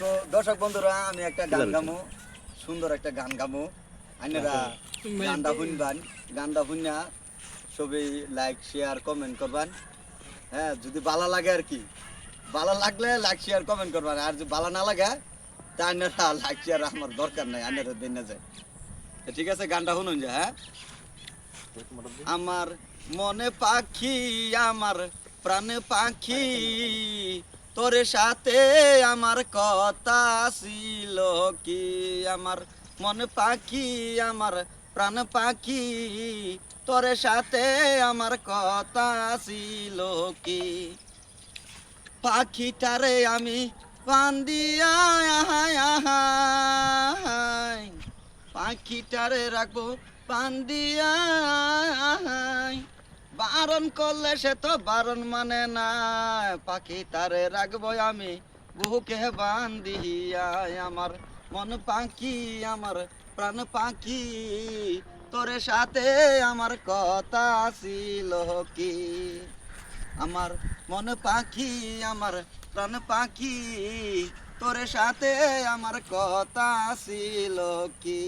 তো দর্শক বন্ধুরা আমি একটা গান গামো, সুন্দর একটা গান গামো। আপনারা গানটা শুননা সবাই লাইক শেয়ার কমেন্ট করবেন। হ্যাঁ, যদি ভালো লাগে আর কি, ভালো লাগলে লাইক শেয়ার কমেন্ট করবেন, আর যদি ভালো না লাগে তা আপনারা লাইক শেয়ার আমার দরকার নাই, আপনারা দিন না যায়। ঠিক আছে, গানটা শুনুন যে। হ্যাঁ, আমার মনে পাখি, আমার প্রাণ পাখি, তোর সাথে আমার কথা ছিল কি। আমার মনে পাখি, আমার প্রাণ পাখি, তোর সাথে আমার কথা ছিল কি। পাখিটারে আমি বান্দিয়া পাখিটারে রাখবো বান্দিয়া, বারণ করলে সে তো বারণ মানে না। পাখিটারে রাখবো আমি বুকে বান্দিয়া। আমার মন পাখি, আমার প্রাণ পাখি, তোর সাথে আমার কথা ছিল কি। আমার মন পাখি, আমার প্রাণ পাখি, তোর সাথে আমার কথা ছিল কি।